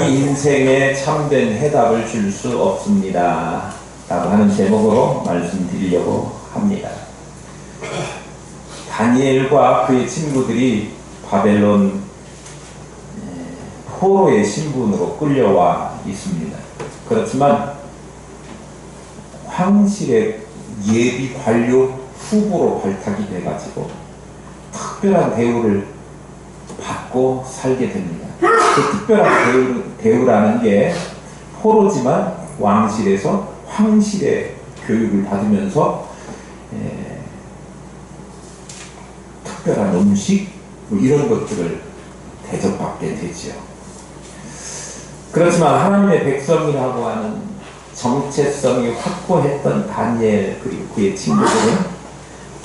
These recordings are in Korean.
세상이 인생에 참된 해답을 줄 수 없습니다. 라고 하는 제목으로 말씀드리려고 합니다. 다니엘과 그의 친구들이 바벨론 포로의 신분으로 끌려와 있습니다. 그렇지만 황실의 예비 관료 후보로 발탁이 돼가지고 특별한 대우를 받고 살게 됩니다. 그 특별한 대우라는 게 포로지만 왕실에서 황실의 교육을 받으면서 특별한 음식 이런 것들을 대접받게 되지요. 그렇지만 하나님의 백성이라고 하는 정체성이 확고했던 다니엘 그리고 그의 친구들은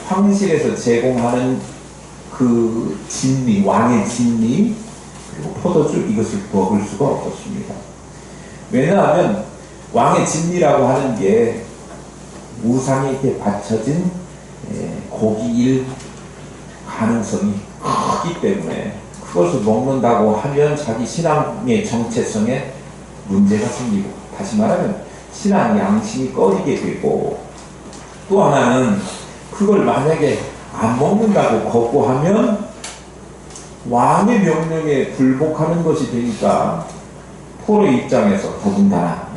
황실에서 제공하는 그 진미, 왕의 진미 그리고 포도주 이것을 먹을 수가 없었습니다. 왜냐하면 왕의 진미라고 하는 게 우상에게 바쳐진 고기일 가능성이 크기 때문에 그것을 먹는다고 하면 자기 신앙의 정체성에 문제가 생기고, 다시 말하면 신앙 양심이 꺼리게 되고, 또 하나는 그걸 만약에 안 먹는다고 거부하면 왕의 명령에 불복하는 것이 되니까 포로의 입장에서 더군다나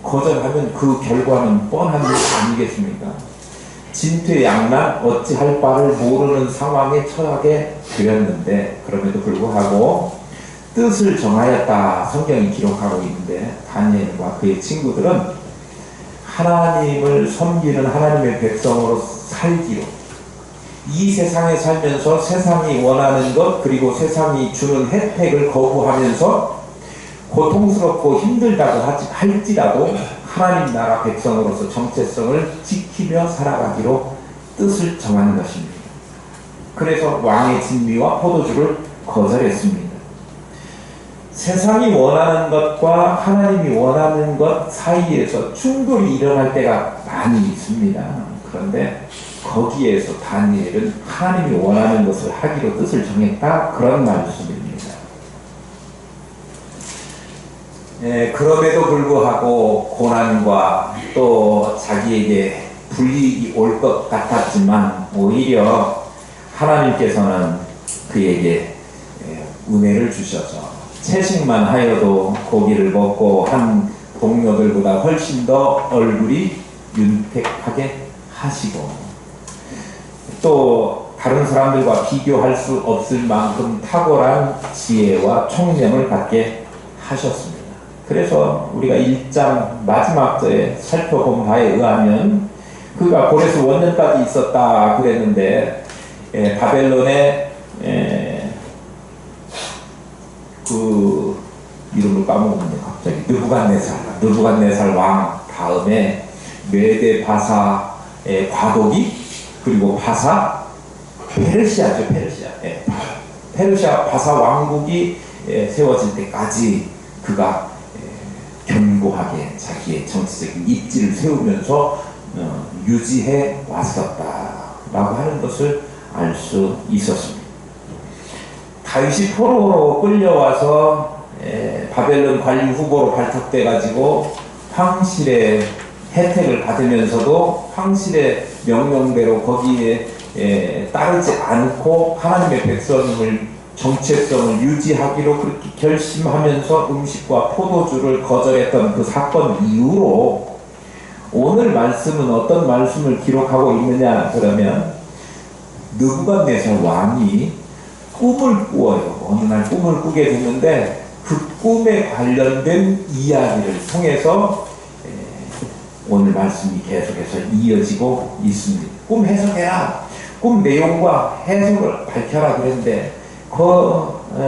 거절하면 그 결과는 뻔한 일 아니겠습니까? 진퇴양난 어찌할 바를 모르는 상황에 처하게 되었는데, 그럼에도 불구하고 뜻을 정하였다 성경이 기록하고 있는데, 다니엘과 그의 친구들은 하나님을 섬기는 하나님의 백성으로 살기로, 이 세상에 살면서 세상이 원하는 것 그리고 세상이 주는 혜택을 거부하면서 고통스럽고 힘들다고 할지라도 하나님 나라 백성으로서 정체성을 지키며 살아가기로 뜻을 정하는 것입니다. 그래서 왕의 진미와 포도주를 거절했습니다. 세상이 원하는 것과 하나님이 원하는 것 사이에서 충돌이 일어날 때가 많이 있습니다. 그런데 거기에서 다니엘은 하나님이 원하는 것을 하기로 뜻을 정했다, 그런 말씀입니다. 그럼에도 불구하고 고난과 또 자기에게 불이익이 올 것 같았지만 오히려 하나님께서는 그에게 은혜를 주셔서 채식만 하여도 고기를 먹고 한 동료들보다 훨씬 더 얼굴이 윤택하게 하시고, 또 다른 사람들과 비교할 수 없을 만큼 탁월한 지혜와 총명을 갖게 하셨습니다. 그래서 우리가 1장 마지막 절에 살펴본 바에 의하면 그가 고레스 원년까지 있었다 그랬는데, 바벨론의 그 이름을 까먹었는데 갑자기 느부갓네살 왕 다음에 메데 바사의 과도기, 그리고 바사 페르시아죠. 페르시아 바사 왕국이 세워질 때까지 그가 견고하게 자기의 정치적인 입지를 세우면서 유지해 왔었다라고 하는 것을 알 수 있었습니다. 다윗이 포로로 끌려와서 바벨론 관리 후보로 발탁돼 가지고 황실의 혜택을 받으면서도 황실의 명령대로 거기에 따르지 않고 하나님의 백성을 정체성을 유지하기로 그렇게 결심하면서 음식과 포도주를 거절했던 그 사건 이후로 오늘 말씀은 어떤 말씀을 기록하고 있느냐 그러면, 느부갓네살 왕이 꿈을 꾸어요. 어느 날 꿈을 꾸게 됐는데 그 꿈에 관련된 이야기를 통해서 오늘 말씀이 계속해서 이어지고 있습니다. 꿈 해석해라, 꿈 내용과 해석을 밝혀라 그랬는데,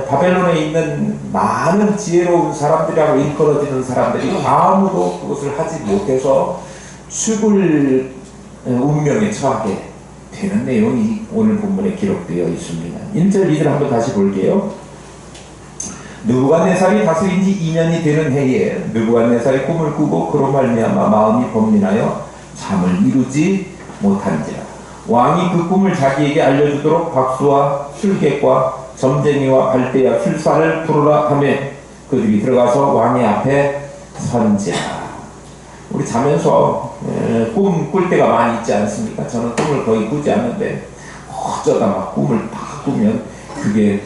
바벨론에 있는 많은 지혜로운 사람들이라고 일컬어지는 사람들이 아무도 그것을 하지 못해서 죽을 운명에 처하게 되는 내용이 오늘 본문에 기록되어 있습니다. 1절 2절 한번 다시 볼게요. 느부갓네살이 다스린 지 2년이 되는 해에 느부갓네살이 꿈을 꾸고 그로 말미암아 마음이 번민하여 잠을 이루지 못한지라. 왕이 그 꿈을 자기에게 알려주도록 박수와 술객과 점쟁이와 갈대아 술사를 부르라 하며 그들이 들어가서 왕의 앞에 선지라. 우리 자면서 꿈 꿀 때가 많이 있지 않습니까? 저는 꿈을 거의 꾸지 않는데 어쩌다 막 꿈을 딱 꾸면 그게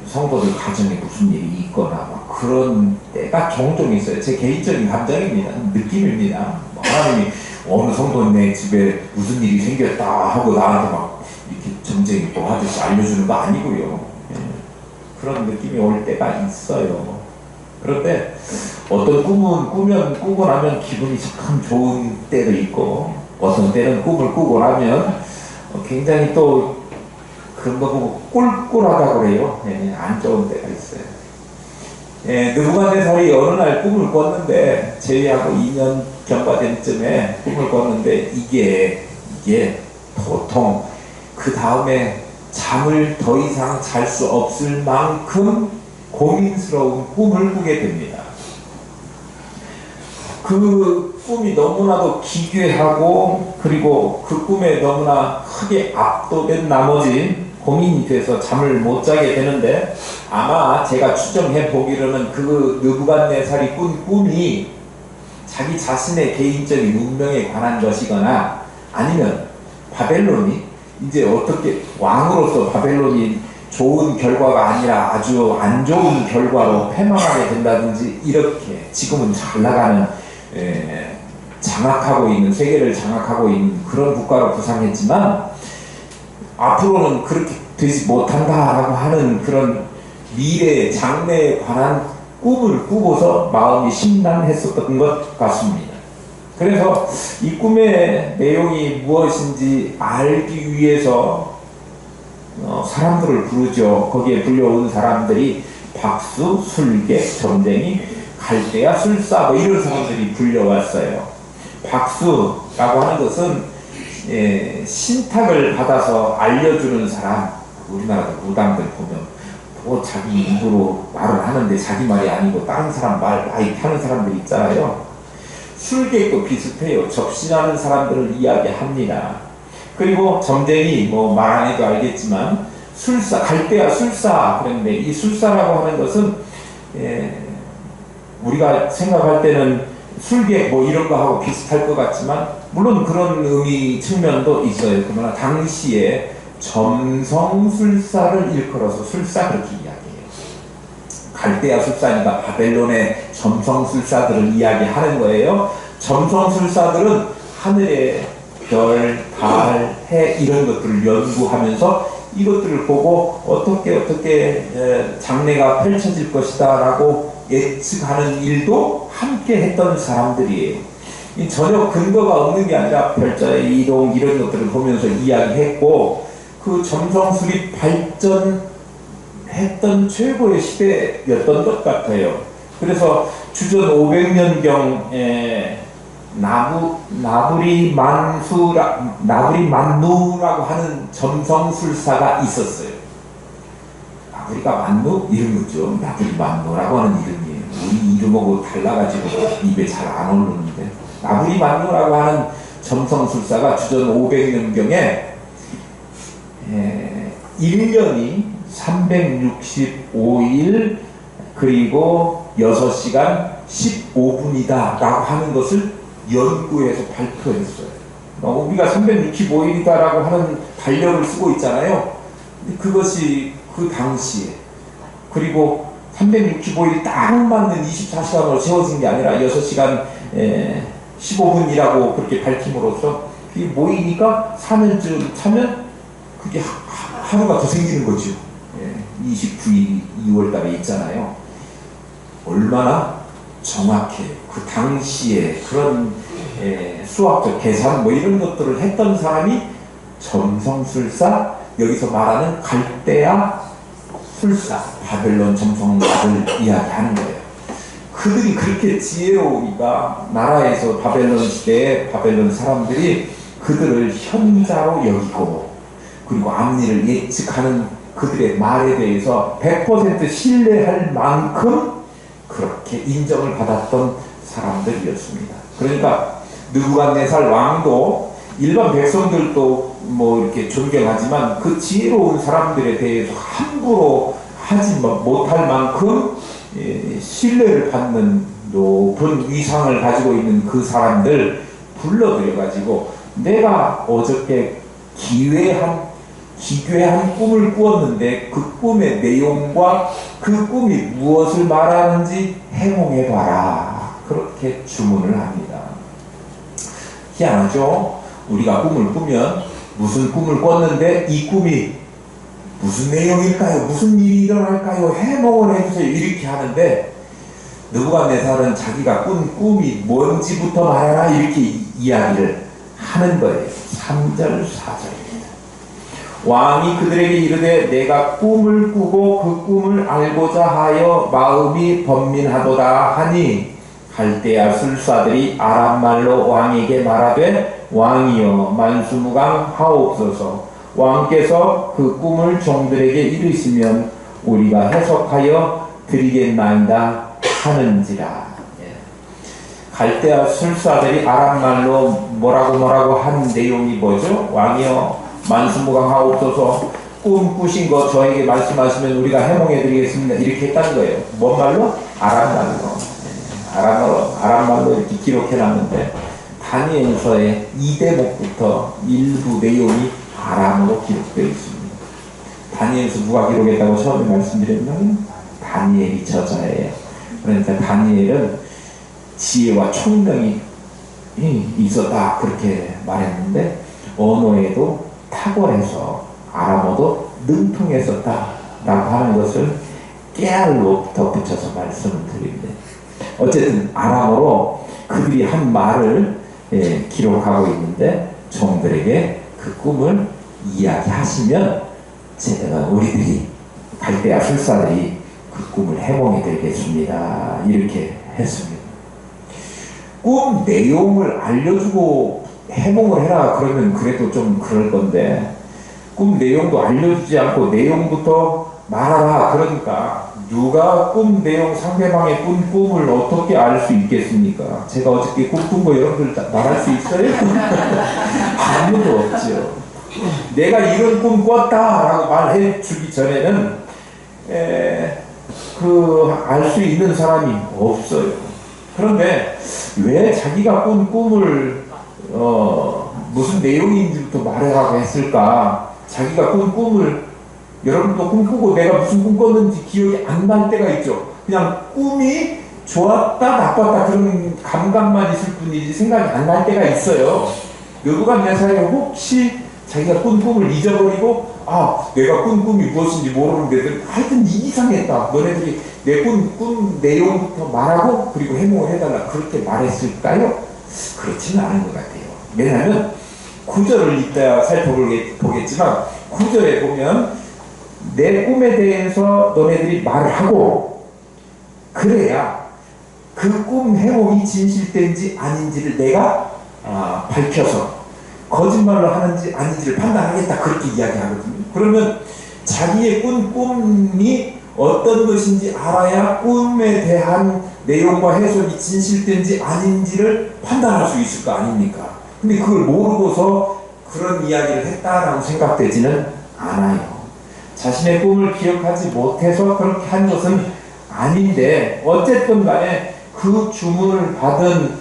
성도들 가정에 무슨 일이 있거나 막 그런 때가 종종 있어요. 제 개인적인 감정입니다. 느낌입니다. 하나님이 어느 성도네 집에 무슨 일이 생겼다 하고 나한테 막 이렇게 점쟁이 뭐 하듯이 알려주는 거 아니고요. 그런 느낌이 올 때가 있어요. 그런데 어떤 꿈은 꾸고 나면 기분이 참 좋은 때도 있고, 어떤 때는 꿈을 꾸고 나면 굉장히 또 그런 거 보고 꿀꿀하다고 그래요. 안 좋은 때가 있어요. 느부갓네살이 어느 날 꿈을 꿨는데, 제위하고 2년 경과된 쯤에 꿈을 꿨는데, 이게 보통 그 다음에 잠을 더 이상 잘 수 없을 만큼 고민스러운 꿈을 꾸게 됩니다. 그 꿈이 너무나도 기괴하고, 그리고 그 꿈에 너무나 크게 압도된 나머지 고민이 돼서 잠을 못 자게 되는데, 아마 제가 추정해 보기로는 그 느부갓네살이 꾼 꿈이 자기 자신의 개인적인 운명에 관한 것이거나, 아니면 바벨론이 이제 어떻게 왕으로서 바벨론이 좋은 결과가 아니라 아주 안 좋은 결과로 패망하게 된다든지, 이렇게 지금은 잘 나가는 장악하고 있는, 세계를 장악하고 있는 그런 국가로 부상했지만 앞으로는 그렇게 되지 못한다라고 하는 그런 미래의 장래에 관한 꿈을 꾸고서 마음이 심란했었던 것 같습니다. 그래서 이 꿈의 내용이 무엇인지 알기 위해서 사람들을 부르죠. 거기에 불려온 사람들이 박수, 술객, 점쟁이, 갈대아, 술사 뭐 이런 사람들이 불려왔어요. 박수라고 하는 것은 신탁을 받아서 알려주는 사람. 우리나라 무당들 보면 뭐 자기 입으로 말을 하는데 자기 말이 아니고 다른 사람 말 많이 하는 사람들 있잖아요. 술객도 비슷해요. 접신하는 사람들을 이야기합니다. 그리고 점쟁이, 뭐 말 안 해도 알겠지만 술사, 갈대아 술사. 그런데 이 술사라고 하는 것은 우리가 생각할 때는 술객 뭐 이런 거 하고 비슷할 것 같지만, 물론 그런 의미 측면도 있어요. 그러나 당시에 점성술사를 일컬어서 술사 그렇게 이야기해요. 갈대아 술사니까 바벨론의 점성술사들을 이야기하는 거예요. 점성술사들은 하늘의 별, 달, 해 이런 것들을 연구하면서 이것들을 보고 어떻게 장래가 펼쳐질 것이다 라고 예측하는 일도 함께 했던 사람들이에요. 전혀 근거가 없는 게 아니라 별자의 이동 이런 것들을 보면서 이야기했고, 그 점성술이 발전했던 최고의 시대였던 것 같아요. 그래서 주전 500년경에 나부리 만누라고 하는 점성술사가 있었어요. 나부리가 만누? 이런 거죠. 나부리 만누라고 하는 이름이에요. 우리 이름하고 달라가지고 입에 잘 안 오르는데, 나부리 만누라고 하는 점성술사가 주전 500년경에 1년이 365일 그리고 6시간 15분이다 라고 하는 것을 연구해서 발표했어요. 우리가 365일이다 라고 하는 달력을 쓰고 있잖아요. 그것이 그 당시에, 그리고 365일 딱 맞는 24시간으로 세워진 게 아니라 6시간 15분이라고 그렇게 밝힘으로써 그게 모이니까 4년쯤 차면 그게 하루가 더 생기는 거죠. 29일 2월달에 있잖아요. 얼마나 정확해. 그 당시에 그런 수학적 계산 뭐 이런 것들을 했던 사람이 점성술사, 여기서 말하는 갈대아 술사, 바벨론 점성가를 이야기하는 거예요. 그들이 그렇게 지혜로우니까 나라에서 바벨론 시대에 바벨론 사람들이 그들을 현자로 여기고, 그리고 앞일을 예측하는 그들의 말에 대해서 100% 신뢰할 만큼 그렇게 인정을 받았던 사람들이었습니다. 그러니까 느부갓네살 왕도 일반 백성들도 뭐 이렇게 존경하지만 그 지혜로운 사람들에 대해서 함부로 하지 못할 만큼 신뢰를 받는 높은 위상을 가지고 있는 그 사람들 불러들여 가지고 내가 어저께 기괴한 꿈을 꾸었는데 그 꿈의 내용과 그 꿈이 무엇을 말하는지 해몽해봐라. 그렇게 주문을 합니다. 희한하죠? 우리가 꿈을 꾸면 무슨 꿈을 꿨는데 이 꿈이 무슨 내용일까요? 무슨 일이 일어날까요? 해몽을 해주세요. 이렇게 하는데 느부갓네살은 자기가 꾼 꿈이 뭔지부터 말해라 이렇게 이야기를 하는 거예요. 3절 4절입니다. 왕이 그들에게 이르되 내가 꿈을 꾸고 그 꿈을 알고자 하여 마음이 번민하도다 하니 갈대아 술사들이 아람말로 왕에게 말하되 왕이여 만수무강 하옵소서. 왕께서 그 꿈을 종들에게 이르시면 우리가 해석하여 드리겠나이다 하는지라. 갈대아 술사들이 아람말로 뭐라고 한 내용이 뭐죠? 왕이여 만수무강 하옵소서. 꿈 꾸신 거 저에게 말씀하시면 우리가 해몽해 드리겠습니다. 이렇게 했다는 거예요. 뭔 말로? 아람말로 이렇게 기록해 놨는데 다니엘서의 2대목부터 일부 내용이 아람어로 기록되어 있습니다. 다니엘서 누가 기록했다고 처음에 말씀드렸나요? 다니엘이 저자예요. 그러니까 다니엘은 지혜와 총명이 있었다 그렇게 말했는데 언어에도 탁월해서 아람어도 능통했었다 라고 하는 것을 깨알로부터 붙여서 말씀을 드립니다. 어쨌든 아람어로 그들이 한 말을 기록하고 있는데 종들에게 그 꿈을 이야기하시면 우리들이 갈대아 술사들이 그 꿈을 해몽해 드리겠습니다. 이렇게 했습니다. 꿈 내용을 알려주고 해몽을 해라 그러면 그래도 좀 그럴 건데 꿈 내용도 알려주지 않고 내용부터 말하라 그러니까 누가 꿈 내용 상대방의 꾼 꿈을 어떻게 알 수 있겠습니까? 제가 어저께 꿈 꾼 거 여러분들 말할 수 있어요? 아무도 없죠. 내가 이런 꿈 꿨다 라고 말해 주기 전에는 알 수 있는 사람이 없어요. 그런데 왜 자기가 꾼 꿈을 무슨 내용인지부터 말하라고 했을까? 자기가 꾼 꿈을 여러분도 꿈꾸고 내가 무슨 꿈 꿨는지 기억이 안 날 때가 있죠. 그냥 꿈이 좋았다 나빴다 그런 감각만 있을 뿐이지 생각이 안 날 때가 있어요. 느부갓네살이 혹시 자기가 꾼 꿈을 잊어버리고 내가 꾼 꿈이 무엇인지 모르는데 하여튼 이상했다. 너네들이 내 꿈 내용부터 말하고 그리고 해몽을 해달라 그렇게 말했을까요? 그렇지는 않은 것 같아요. 왜냐하면 구절을 이따 살펴보겠지만 구절에 보면 내 꿈에 대해서 너네들이 말을 하고 그래야 그 꿈 해몽이 진실된지 아닌지를 내가 밝혀서 거짓말로 하는지 아닌지를 판단하겠다 그렇게 이야기하거든요. 그러면 자기의 꾼 꿈이 어떤 것인지 알아야 꿈에 대한 내용과 해석이 진실된지 아닌지를 판단할 수 있을 거 아닙니까? 근데 그걸 모르고서 그런 이야기를 했다라고 생각되지는 않아요. 자신의 꿈을 기억하지 못해서 그렇게 한 것은 아닌데 어쨌든 간에 그 주문을 받은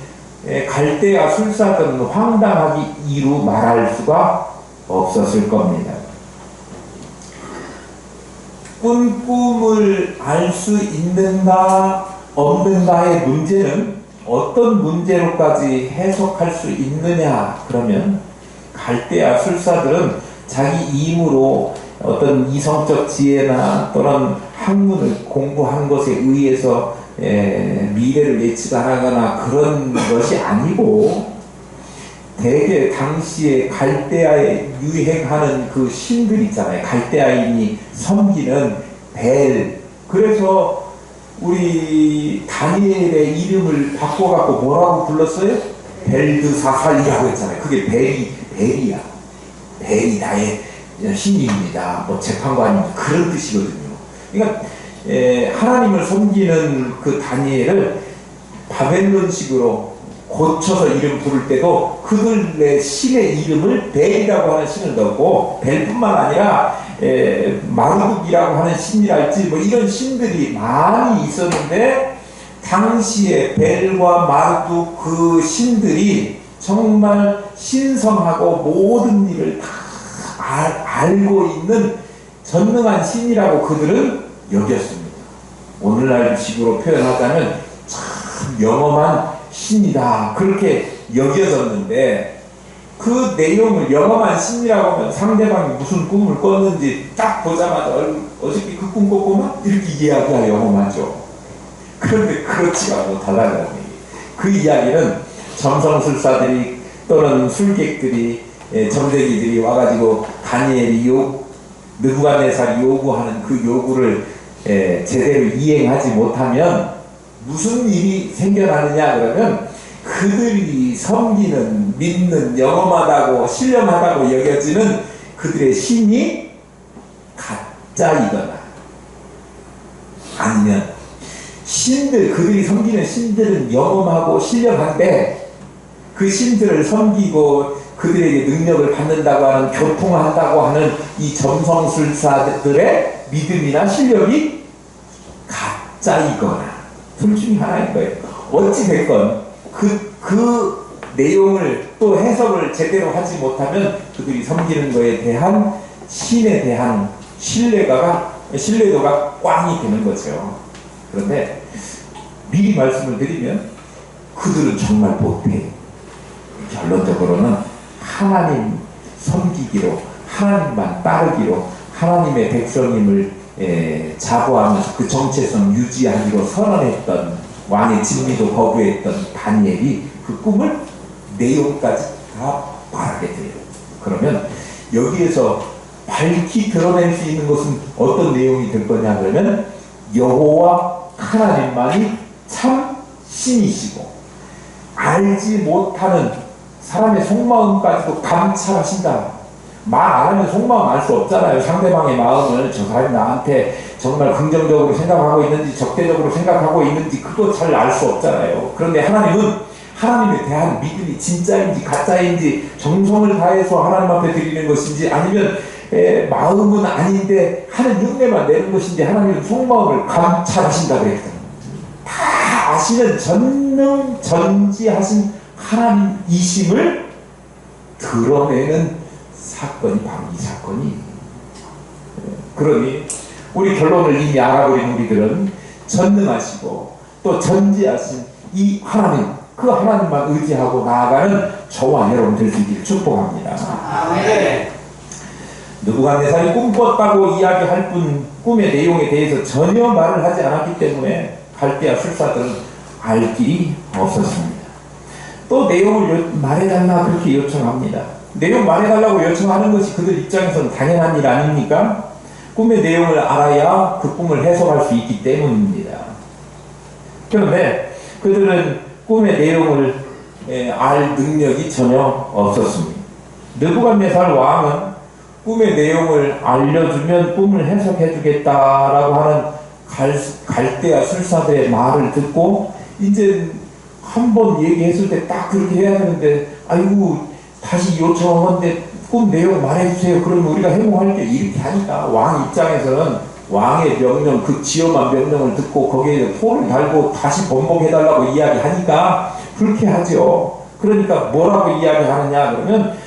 갈대아 술사들은 황당하기 이루 말할 수가 없었을 겁니다. 꾼 꿈을 알 수 있는가 없는가의 문제는 어떤 문제로까지 해석할 수 있느냐 그러면 갈대아 술사들은 자기 힘으로 어떤 이성적 지혜나 또는 학문을 공부한 것에 의해서 미래를 예측하거나 그런 것이 아니고 대개 당시에 갈대아에 유행하는 그 신들 있잖아요. 갈대아인이 섬기는 벨. 그래서 우리 다니엘의 이름을 바꿔갖고 뭐라고 불렀어요? 벨드사살이라고 했잖아요. 그게 벨이야. 벨이 나의 신입니다. 뭐 재판관입니다. 그런 뜻이거든요. 그러니까 하나님을 섬기는 그 다니엘을 바벨론식으로 고쳐서 이름 부를 때도 그들의 신의 이름을 벨이라고 하는 신을 넣고, 벨뿐만 아니라 마르둑이라고 하는 신이랄지 뭐 이런 신들이 많이 있었는데, 당시에 벨과 마르둑 그 신들이 정말 신성하고 모든 일을 다 알고 있는 전능한 신이라고 그들은 여겼습니다. 오늘날 식으로 표현하자면 참 영험한 신이다, 그렇게 여겨졌는데, 그 내용을 영험한 신이라고 하면 상대방이 무슨 꿈을 꿨는지 딱 보자마자 어저께 그 꿈 꿨구만? 이렇게 이야기가 영험하죠. 그런데 그렇지가 못하다는 얘기. 그 이야기는 점성술사들이 또는 술객들이, 점쟁이들이 와가지고 다니엘이 느부갓네살이 요구하는 그 요구를 제대로 이행하지 못하면 무슨 일이 생겨나느냐 그러면, 그들이 섬기는, 믿는, 영험하다고 신령하다고 여겨지는 그들의 신이 가짜이거나, 아니면 그들이 섬기는 신들은 영험하고 신령한데 그 신들을 섬기고 그들에게 능력을 받는다고 하는, 교통한다고 하는 이 점성술사들의 믿음이나 실력이 가짜이거나, 둘 중에 하나인 거예요. 어찌됐건 그 내용을 또 해석을 제대로 하지 못하면 그들이 섬기는 것에 대한 신에 대한 신뢰도가 꽝이 되는 거죠. 그런데 미리 말씀을 드리면 그들은 정말 못해요. 결론적으로는 하나님 섬기기로, 하나님만 따르기로, 하나님의 백성임을 자부하면서 그 정체성 유지하기로 선언했던, 왕의 진미도 거부했던 다니엘이 그 꿈을 내용까지 다 말하게 돼요. 그러면 여기에서 밝히 드러낼 수 있는 것은 어떤 내용이 될 거냐 그러면, 여호와 하나님만이 참 신이시고 알지 못하는 사람의 속마음까지도 감찰하신다. 말 안 하면 속마음 알 수 없잖아요. 상대방의 마음을, 저 사람이 나한테 정말 긍정적으로 생각하고 있는지 적대적으로 생각하고 있는지 그거 잘 알 수 없잖아요. 그런데 하나님은 하나님에 대한 믿음이 진짜인지 가짜인지, 정성을 다해서 하나님 앞에 드리는 것인지, 아니면 마음은 아닌데 하는 흉내만 내는 것인지, 하나님은 속마음을 감찰하신다 그랬잖아요. 다 아시는 전능 전지하신 하나님이심을 드러내는 사건이 바로 이 사건이. 그러니 우리 결론을 이미 알아버린 우리들은 전능하시고 또 전지하신 이 하나님, 그 하나님만 의지하고 나아가는 저와 여러분 될 수 있기를 축복합니다. 아멘. 느부갓네살이 꿈꿨다고 이야기할 뿐 꿈의 내용에 대해서 전혀 말을 하지 않았기 때문에 갈대아 술사들은 알 길이 없었습니다. 또 내용을 말해달라 그렇게 요청합니다. 내용 말해달라고 요청하는 것이 그들 입장에서는 당연한 일 아닙니까? 꿈의 내용을 알아야 그 꿈을 해석할 수 있기 때문입니다. 그런데 그들은 꿈의 내용을 알 능력이 전혀 없었습니다. 느부갓네살 왕은 꿈의 내용을 알려주면 꿈을 해석해주겠다라고 하는 갈대아 술사들의 말을 듣고, 이제 한 번 얘기했을 때 딱 그렇게 해야 되는데, 아이고 다시 요청하는데 꿈 내용 말해주세요. 그러면 우리가 해몽할게. 이렇게 하니까 왕 입장에서는 왕의 명령, 그 지엄한 명령을 듣고 거기에 포를 달고 다시 번복해달라고 이야기하니까 불쾌하죠. 그러니까 뭐라고 이야기하느냐 그러면,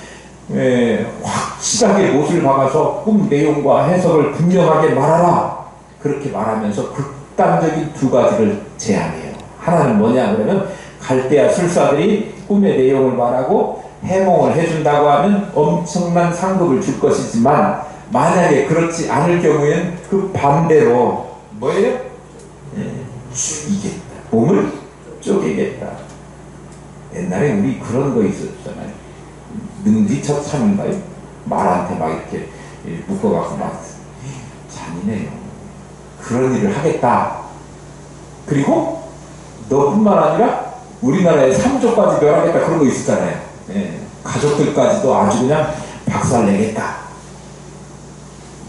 확실하게 못을 박아서 꿈 내용과 해석을 분명하게 말하라. 그렇게 말하면서 극단적인 두 가지를 제안해요. 하나는 뭐냐 그러면, 갈대아 술사들이 꿈의 내용을 말하고 해몽을 해준다고 하면 엄청난 상급을 줄 것이지만, 만약에 그렇지 않을 경우에는 그 반대로 뭐예요? 죽이겠다. 몸을 쪼개겠다. 옛날에 우리 그런 거 있었잖아요. 능지처참인가요? 말한테 막 이렇게 묶어갖고 막 잔인해요. 그런 일을 하겠다. 그리고 너뿐만 아니라 우리나라에 3조까지 멸하겠다, 그런 거 있었잖아요. 가족들까지도 아주 그냥 박살내겠다.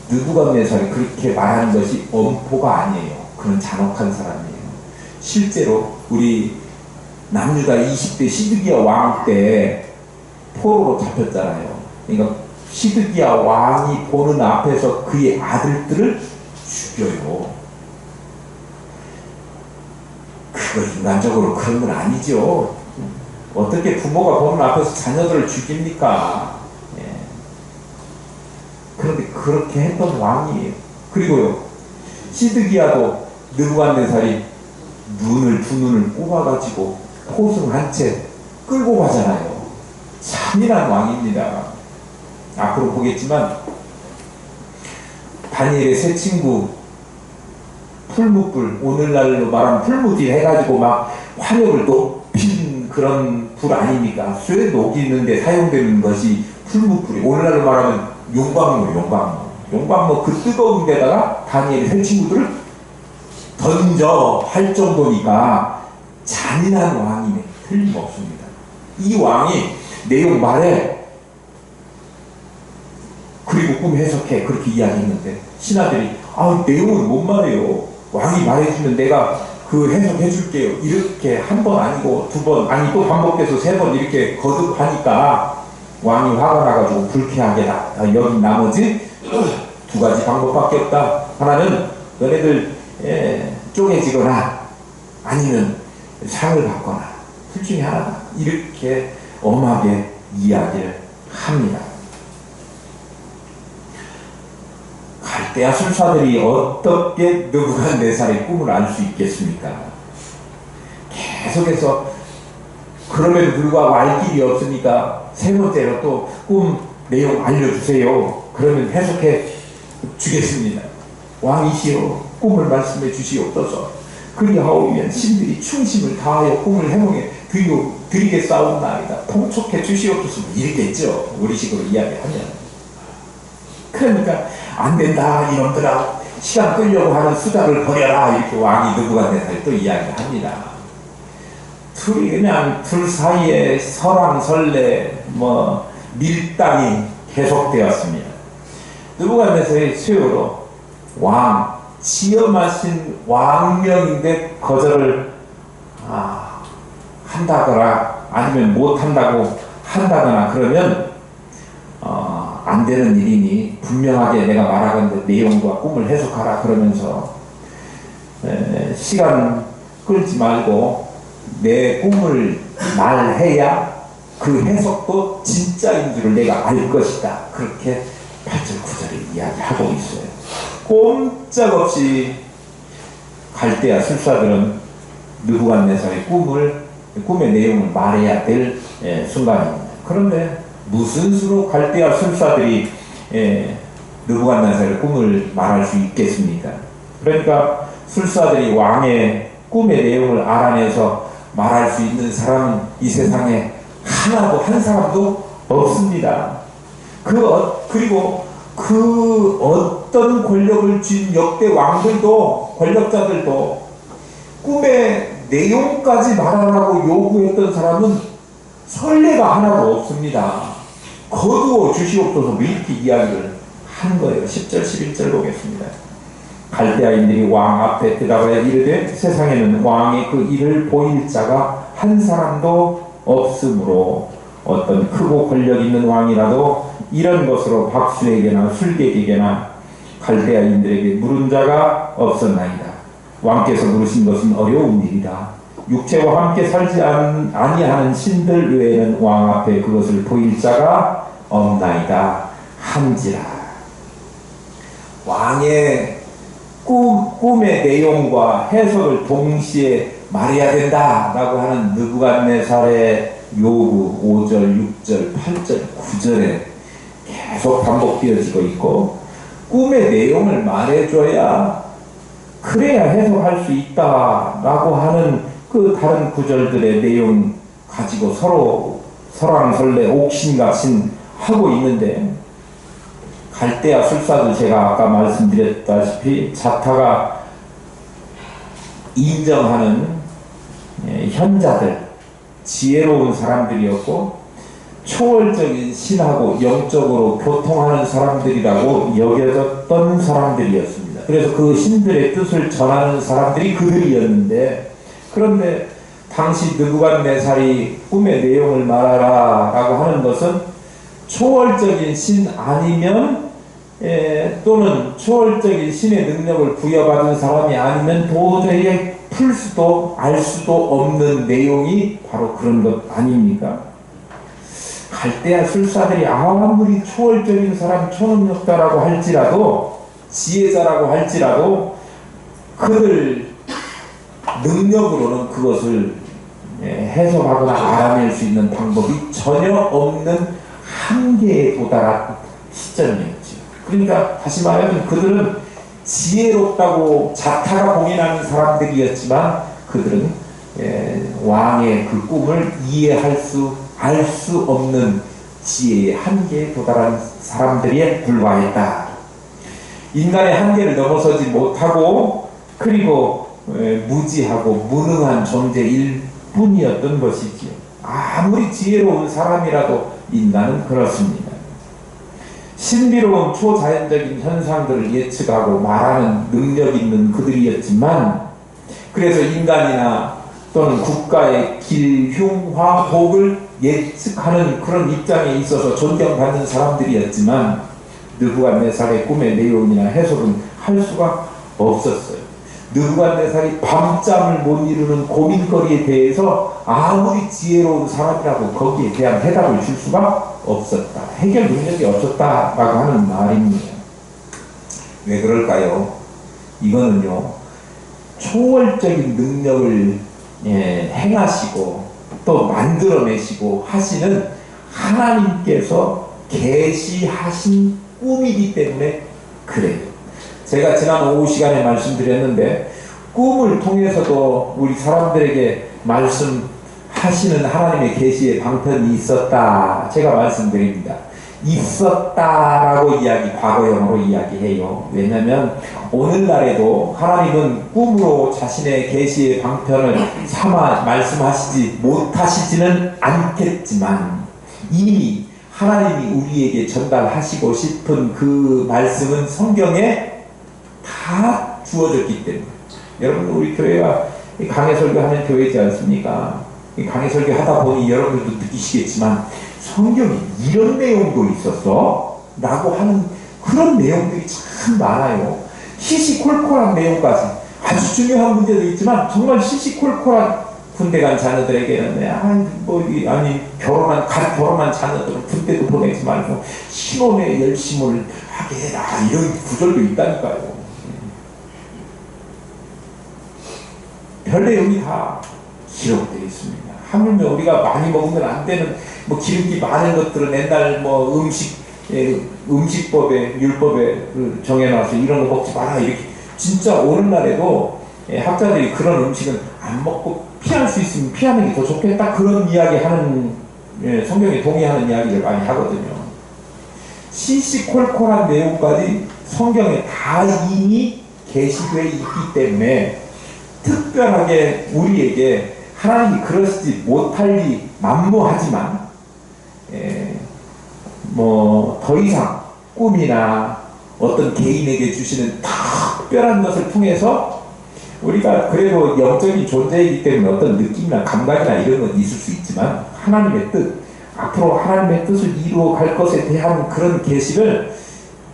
느부갓네살이 그렇게 말하는 것이 엄포가 아니에요. 그는 잔혹한 사람이에요. 실제로 우리 남유다 20대 시드기야 왕 때 포로로 잡혔잖아요. 그러니까 시드기야 왕이 보는 앞에서 그의 아들들을 죽여요. 그거 인간적으로 그런 건 아니죠. 어떻게 부모가 보는 앞에서 자녀들을 죽입니까? 예. 그런데 그렇게 했던 왕이에요. 그리고요, 시드기야도 느부갓네살이 두 눈을 뽑아가지고 포승 한 채 끌고 가잖아요. 잔인한 왕입니다. 앞으로 보겠지만 다니엘의 세 친구 풀무불, 오늘날로 말하면 풀무딜 해가지고 막 화력을 높인 그런 불 아닙니까? 쇠 녹이는데 사용되는 것이 풀무불이, 오늘날로 말하면 용광로 그 뜨거운 데다가 다니엘의 세 친구들을 던져 할 정도니까 잔인한 왕이네. 틀림없습니다. 이 왕이 내용 말해, 그리고 꿈 해석해, 그렇게 이야기했는데 신하들이 내용은 못 말해요. 왕이 말해주면 내가 그 해석해 줄게요. 이렇게 한 번 아니고 두 번, 아니 또 반복해서 세 번 이렇게 거듭하니까 왕이 화가 나가지고 불쾌하게 여기 나머지 두 가지 방법밖에 없다. 하나는 너네들 쪼개지거나 아니면 상을 받거나 둘 중에 하나다. 이렇게 엄하게 이야기를 합니다. 갈대아 술사들이 어떻게 느부갓네살의 꿈을 알 수 있겠습니까? 계속해서 그럼에도 불구하고 알 길이 없으니까 세 번째로 또 꿈 내용 알려주세요. 그러면 해석해 주겠습니다. 왕이시여 꿈을 말씀해 주시옵소서. 그리하오면 신들이 충심을 다하여 꿈을 해몽해 드리겠사옵나이다. 통촉해 주시옵소서. 이랬겠죠, 우리식으로 이야기하면. 그러니까 안 된다 이놈들아, 시간 끌려고 하는 수작을 버려라, 이렇게 왕이 느부갓네살이 또 이야기합니다. 둘이 그냥 둘 사이에 설왕설래 밀당이 계속되었습니다. 느부갓네살의 수요로 왕, 지엄하신 왕명인데 거절을 한다거나 아니면 못한다고 한다거나 그러면 안 되는 일이니 분명하게 내가 말하건대 내용과 꿈을 해석하라 그러면서 시간 끌지 말고 내 꿈을 말해야 그 해석도 진짜인 줄을 내가 알 것이다. 그렇게 8절 9절을 이야기하고 있어요. 꼼짝없이 갈대아 술사들은 느부갓네살의 꿈의 내용을 말해야 될 순간입니다. 그런데 무슨 수로 갈대아 술사들이 느부갓네살의 꿈을 말할 수 있겠습니까? 그러니까 술사들이 왕의 꿈의 내용을 알아내서 말할 수 있는 사람은 이 세상에 한 사람도 없습니다. 그리고 그 어떤 권력을 쥔 역대 왕들도, 권력자들도 꿈의 내용까지 말하라고 요구했던 사람은 선례가 하나도 없습니다. 거두어 주시옵소서, 이렇게 이야기를 한 거예요. 10절 11절 보겠습니다. 갈대아인들이 왕 앞에 대답하여 이르되 세상에는 왕의 그 일을 보일 자가 한 사람도 없으므로 어떤 크고 권력 있는 왕이라도 이런 것으로 박수에게나 술객에게나 갈대아인들에게 물은 자가 없었나이다. 왕께서 물으신 것은 어려운 일이다. 육체와 함께 살지 아니하는 신들 외에는 왕 앞에 그것을 보일 자가 없나이다 한지라. 왕의 꿈의 내용과 해석을 동시에 말해야 된다라고 하는 느부갓네살의 요구 5절, 6절, 8절, 9절에 계속 반복되어지고 있고, 꿈의 내용을 말해줘야 그래야 해석할 수 있다라고 하는 그 다른 구절들의 내용 가지고 서로 설왕설래 옥신각신 하고 있는데, 갈대아 술사들 제가 아까 말씀드렸다시피 자타가 인정하는 현자들, 지혜로운 사람들이었고 초월적인 신하고 영적으로 교통하는 사람들이라고 여겨졌던 사람들이었습니다. 그래서 그 신들의 뜻을 전하는 사람들이 그들이었는데, 그런데 당시 느부갓네살이 꿈의 내용을 말하라 라고 하는 것은 초월적인 신 아니면 또는 초월적인 신의 능력을 부여받은 사람이 아니면 도저히 풀 수도 알 수도 없는 내용이 바로 그런 것 아닙니까? 갈대아 술사들이 아무리 초월적인 사람, 초능력자라고 할지라도, 지혜자라고 할지라도 그들 능력으로는 그것을 해석하거나 알아낼 수 있는 방법이 전혀 없는 한계에 도달한 시점이었죠. 그러니까 다시 말하면 그들은 지혜롭다고 자타가 공인하는 사람들이었지만 그들은 왕의 그 꿈을 이해할 수, 알 수 없는 지혜의 한계에 도달한 사람들에 불과했다. 인간의 한계를 넘어서지 못하고 그리고 무지하고 무능한 존재일 뿐이었던 것이지요. 아무리 지혜로운 사람이라도 인간은 그렇습니다. 신비로운 초자연적인 현상들을 예측하고 말하는 능력 있는 그들이었지만, 그래서 인간이나 또는 국가의 길, 흉화, 복을 예측하는 그런 입장에 있어서 존경받는 사람들이었지만 느부갓네살의 꿈의 내용이나 해석은 할 수가 없었어요. 느부갓네살이 밤잠을 못 이루는 고민거리에 대해서 아무리 지혜로운 사람이라도 거기에 대한 해답을 줄 수가 없었다. 해결 능력이 없었다라고 하는 말입니다. 왜 그럴까요? 이거는요, 초월적인 능력을 행하시고 또 만들어내시고 하시는 하나님께서 계시하신 꿈이기 때문에 그래요. 제가 지난 오후 시간에 말씀드렸는데 꿈을 통해서도 우리 사람들에게 말씀하시는 하나님의 계시의 방편이 있었다. 제가 말씀드립니다. 있었다라고 과거형으로 이야기해요. 왜냐하면 오늘날에도 하나님은 꿈으로 자신의 계시의 방편을 삼아 말씀하시지 못하시지는 않겠지만 이미 하나님이 우리에게 전달하시고 싶은 그 말씀은 성경에 다 주어졌기 때문에. 여러분, 우리 교회가 강해 설교하는 교회지 않습니까? 강해 설교 하다 보니 여러분들도 느끼시겠지만 성경에 이런 내용도 있었어? 라고 하는 그런 내용들이 참 많아요. 시시콜콜한 내용까지. 아주 중요한 문제도 있지만 정말 시시콜콜한 군대 간 자녀들에게는 갓 결혼한 자녀들은 군대도 보내지 말고 신혼에 열심을 하게 해라, 이런 구절도 있다니까요. 별 내용이 다 기록되어 있습니다. 하물며 우리가 많이 먹으면 안 되는 기름기 많은 것들은 옛날 음식법에, 율법에 정해놔서 이런 거 먹지 마라, 이렇게. 진짜 오늘날에도 학자들이 그런 음식은 안 먹고 피할 수 있으면 피하는 게 더 좋겠다, 그런 이야기 하는, 성경에 동의하는 이야기를 많이 하거든요. 시시콜콜한 내용까지 성경에 다 이미 게시되어 있기 때문에 특별하게 우리에게 하나님이 그러시지 못할 리 만무하지만 더 이상 꿈이나 어떤 개인에게 주시는 특별한 것을 통해서 우리가 그래도 영적인 존재이기 때문에 어떤 느낌이나 감각이나 이런 건 있을 수 있지만 하나님의 뜻, 앞으로 하나님의 뜻을 이루어 갈 것에 대한 그런 계시를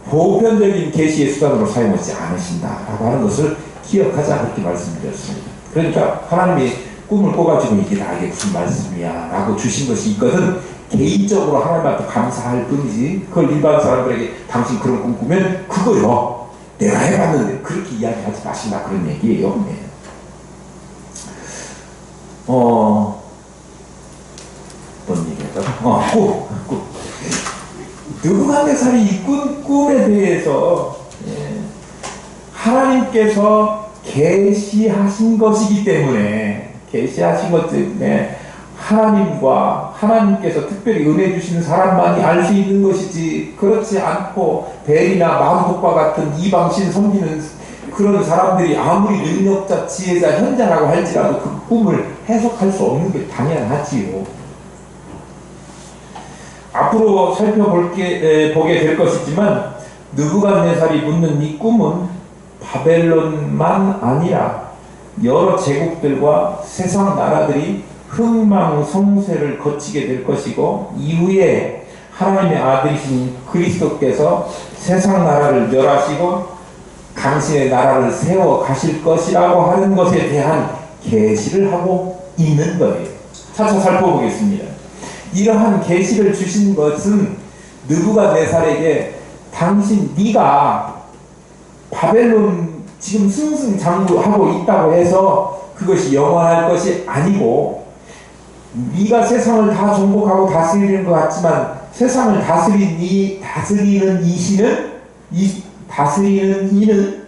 보편적인 계시의 수단으로 사용하지 않으신다라고 하는 것을 기억하자, 그렇게 말씀드렸습니다. 그러니까 하나님이 꿈을 꿔가지고 이게 무슨 말씀이야 라고 주신 것이 있거든 개인적으로 하나님한테 감사할 뿐이지, 그걸 일반 사람들에게 당신 그런 꿈 꾸면 그거요 내가 해봤는데, 그렇게 이야기하지 마신다, 그런 얘기예요. 네. 뭔 얘기였다? 꿈. 느부갓네살이 이 꿈에 대해서 하나님께서 계시하신 것이기 때문에, 하나님과 하나님께서 특별히 은혜 주시는 사람만이 알 수 있는 것이지, 그렇지 않고 벨이나 마르독과 같은 이방신 섬기는 그런 사람들이 아무리 능력자, 지혜자, 현자라고 할지라도 그 꿈을 해석할 수 없는 게 당연하지요. 앞으로 보게 될 것이지만 느부갓네살이 묻는 이 꿈은 바벨론만 아니라 여러 제국들과 세상 나라들이 흥망성쇠를 거치게 될 것이고, 이후에 하나님의 아들이신 그리스도께서 세상 나라를 멸하시고 당신의 나라를 세워 가실 것이라고 하는 것에 대한 계시를 하고 있는 거예요. 차차 살펴보겠습니다. 이러한 계시를 주신 것은 느부갓네살에게 네가 바벨론 지금 승승장구하고 있다고 해서 그것이 영원할 것이 아니고, 네가 세상을 다 정복하고 다스리는 것 같지만 세상을 다스리는 이는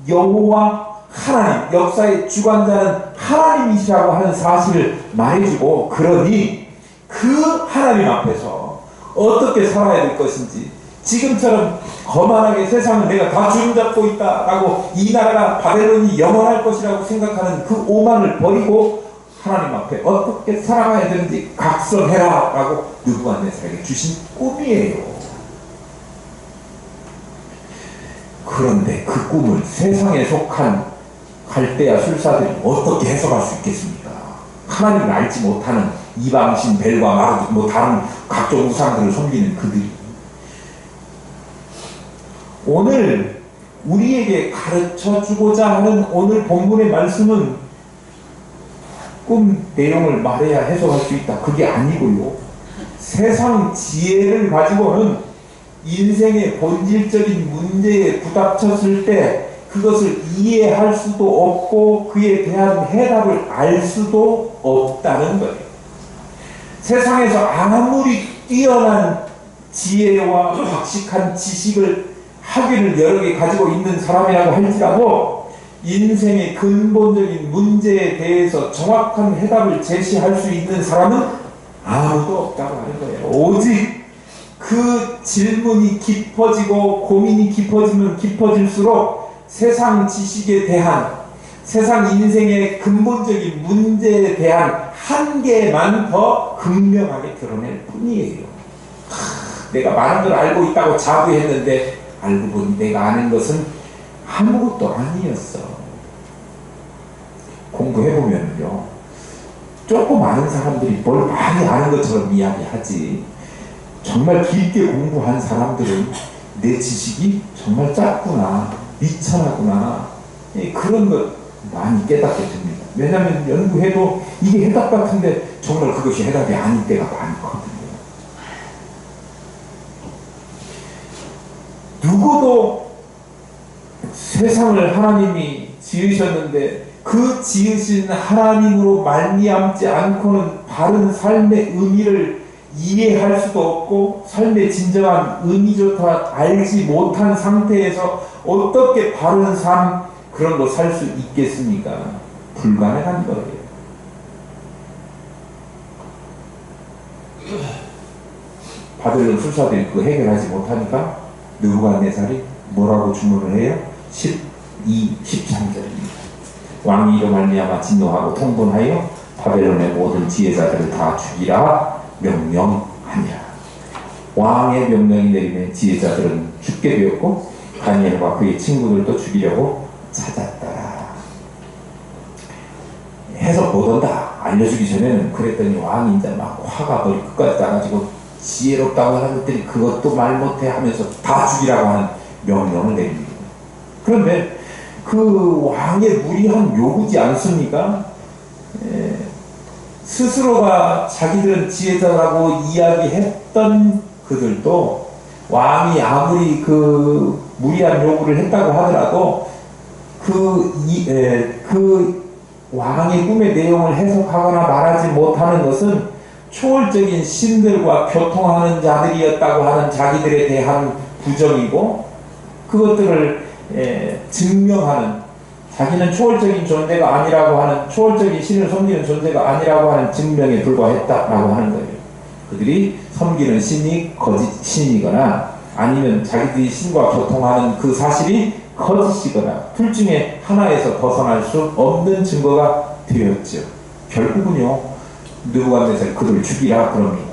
여호와 하나님, 역사의 주관자는 하나님이시라고 하는 사실을 말해주고, 그러니 그 하나님 앞에서 어떻게 살아야 될 것인지, 지금처럼 거만하게 세상은 내가 다 주름잡고 있다라고, 이 나라가 바벨론이 영원할 것이라고 생각하는 그 오만을 버리고 하나님 앞에 어떻게 살아가야 되는지 각성해라 라고 느부갓네살에게 주신 꿈이에요. 그런데 그 꿈을 세상에 속한 갈대아 술사들이 어떻게 해석할 수 있겠습니까? 하나님을 알지 못하는 이방신 벨과 마르드, 다른 각종 우상들을 섬기는 그들이. 오늘 우리에게 가르쳐주고자 하는 오늘 본문의 말씀은 꿈 내용을 말해야 해석할 수 있다, 그게 아니고요, 세상 지혜를 가지고는 인생의 본질적인 문제에 부닥쳤을 때 그것을 이해할 수도 없고 그에 대한 해답을 알 수도 없다는 거예요. 세상에서 아무리 뛰어난 지혜와 박식한 지식을 학위를 여러 개 가지고 있는 사람이라고 할지라도 인생의 근본적인 문제에 대해서 정확한 해답을 제시할 수 있는 사람은 아무도 없다고 하는 거예요. 오직 그 질문이 깊어지고 고민이 깊어지면 깊어질수록 세상 지식에 대한, 세상 인생의 근본적인 문제에 대한 한계만 더 극명하게 드러낼 뿐이에요. 내가 많은 걸 알고 있다고 자부했는데 알고 보니 내가 아는 것은 아무것도 아니었어. 공부해보면요, 조금 아는 사람들이 뭘 많이 아는 것처럼 이야기하지, 정말 깊게 공부한 사람들은 내 지식이 정말 작구나, 미천하구나, 그런 것 많이 깨닫게 됩니다. 왜냐하면 연구해도 이게 해답 같은데 정말 그것이 해답이 아닐 때가 많거든요. 누구도 세상을 하나님이 지으셨는데 그 지으신 하나님으로 말미암지 않고는 바른 삶의 의미를 이해할 수도 없고 삶의 진정한 의미조차 알지 못한 상태에서 어떻게 바른 삶, 그런 거 살 수 있겠습니까? 불가능한 거예요. 바벨론 술사들이 그거 해결하지 못하니까 느부갓네살이 뭐라고 주문을 해요? 13절입니다. 왕이 이로 말미암아 진노하고 통분하여 바벨론의 모든 지혜자들을 다 죽이라 명령하니라. 왕의 명령이 내리면 지혜자들은 죽게 되었고 다니엘과 그의 친구들도 죽이려고 찾았더라. 해석 못한다 알려주기 전에는 그랬더니 왕이 이제 막 화가 머리 끝까지 나가지고 지혜롭다고 하는 것들이 그것도 말 못해 하면서 다 죽이라고 하는 명령을 내립니다. 그런데 그 왕의 무리한 요구지 않습니까? 스스로가 자기들은 지혜자라고 이야기했던 그들도 왕이 아무리 그 무리한 요구를 했다고 하더라도 그 왕의 꿈의 내용을 해석하거나 말하지 못하는 것은 초월적인 신들과 교통하는 자들이었다고 하는 자기들에 대한 부정이고, 그것들을 증명하는, 자기는 초월적인 존재가 아니라고 하는, 초월적인 신을 섬기는 존재가 아니라고 하는 증명에 불과했다라고 하는 거예요. 그들이 섬기는 신이 거짓 신이거나 아니면 자기들이 신과 교통하는 그 사실이 거짓이거나 둘 중에 하나에서 벗어날 수 없는 증거가 되었죠. 결국은요, 느부갓네살이 그들을 죽이라 그럽니다.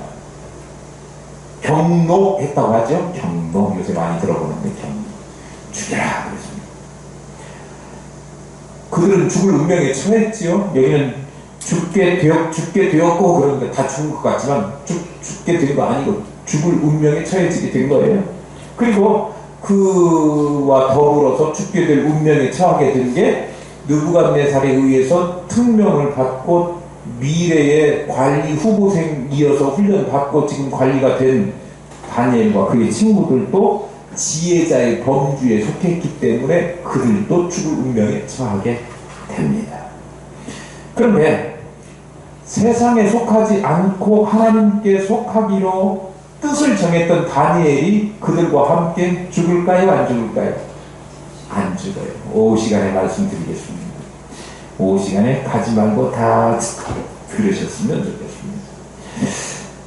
경노했다고 하죠. 경노, 요새 많이 들어보는데 경노, 죽여라 그랬습니다. 그들은 죽을 운명에 처했지요. 여기는 죽게 되었고 그런데 다 죽은 것 같지만 죽게 된 거 아니고 죽을 운명에 처해지게 된 거예요. 그리고 그와 더불어서 죽게 될 운명에 처하게 된 게 느부갓네살에 의해서 특명을 받고 미래의 관리 후보생이어서 훈련받고 지금 관리가 된 다니엘과 그의 친구들도 지혜자의 범주에 속했기 때문에 그들도 죽을 운명에 처하게 됩니다. 그런데 세상에 속하지 않고 하나님께 속하기로 뜻을 정했던 다니엘이 그들과 함께 죽을까요? 안 죽을까요? 안 죽어요. 오후 시간에 말씀드리겠습니다. 오후 시간에 가지 말고 다 들으셨으면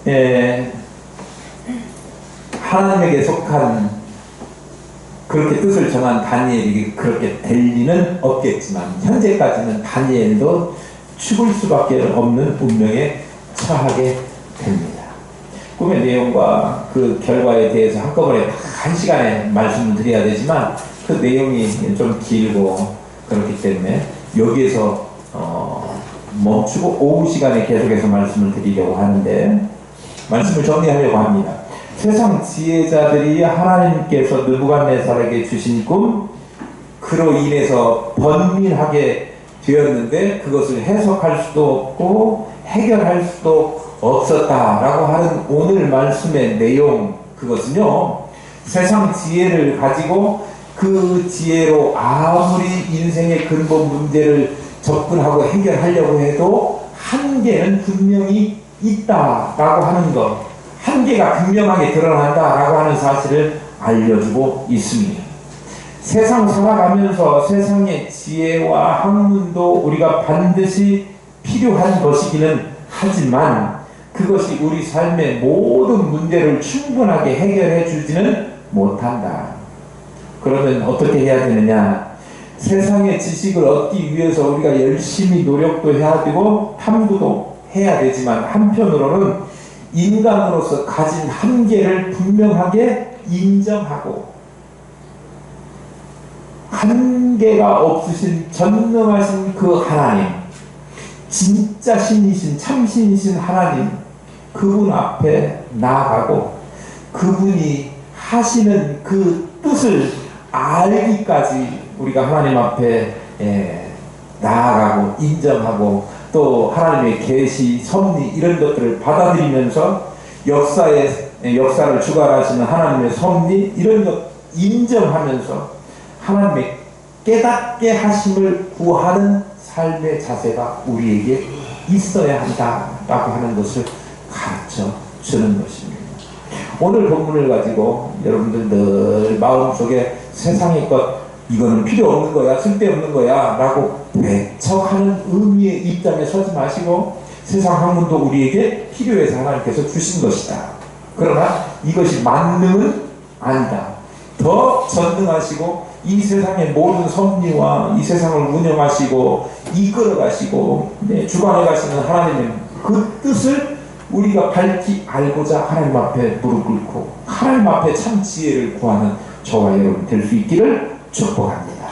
좋겠습니다. 하나님에게 속한 그렇게 뜻을 정한 다니엘이 그렇게 될 리는 없겠지만 현재까지는 다니엘도 죽을 수밖에 없는 운명에 처하게 됩니다. 꿈의 내용과 그 결과에 대해서 한꺼번에 한 시간에 말씀을 드려야 되지만 그 내용이 좀 길고 그렇기 때문에 여기에서 멈추고 오후 시간에 계속해서 말씀을 드리려고 하는데 말씀을 정리하려고 합니다. 세상 지혜자들이 하나님께서 느부갓네살에게 주신 꿈 그로 인해서 번민하게 되었는데 그것을 해석할 수도 없고 해결할 수도 없었다라고 하는 오늘 말씀의 내용 그것은요 세상 지혜를 가지고 그 지혜로 아무리 인생의 근본 문제를 접근하고 해결하려고 해도 한계는 분명히 있다라고 하는 것 한계가 분명하게 드러난다라고 하는 사실을 알려주고 있습니다. 세상 살아가면서 세상의 지혜와 학문도 우리가 반드시 필요한 것이기는 하지만 그것이 우리 삶의 모든 문제를 충분하게 해결해 주지는 못한다. 그러면 어떻게 해야 되느냐? 세상의 지식을 얻기 위해서 우리가 열심히 노력도 해야 되고 탐구도 해야 되지만 한편으로는 인간으로서 가진 한계를 분명하게 인정하고 한계가 없으신 전능하신 그 하나님 진짜 신이신 참신이신 하나님 그분 앞에 나아가고 그분이 하시는 그 뜻을 알기까지 우리가 하나님 앞에 나아가고 인정하고 또 하나님의 계시, 섭리 이런 것들을 받아들이면서 역사를 주관하시는 하나님의 섭리 이런 것 인정하면서 하나님의 깨닫게 하심을 구하는 삶의 자세가 우리에게 있어야 한다라고 하는 것을 가르쳐 주는 것입니다. 오늘 본문을 가지고 여러분들 늘 마음속에 세상의 것 이거는 필요 없는 거야 쓸데없는 거야 라고 배척하는 의미의 입장에 서지 마시고 세상 학문도 우리에게 필요해서 하나님께서 주신 것이다. 그러나 이것이 만능은 아니다. 더 전능하시고 이 세상의 모든 섭리와 이 세상을 운영하시고 이끌어가시고 주관해 가시는 하나님의 그 뜻을 우리가 밝히 알고자 하나님 앞에 무릎 꿇고 하나님 앞에 참 지혜를 구하는 저와 여러분 될 수 있기를 축복합니다.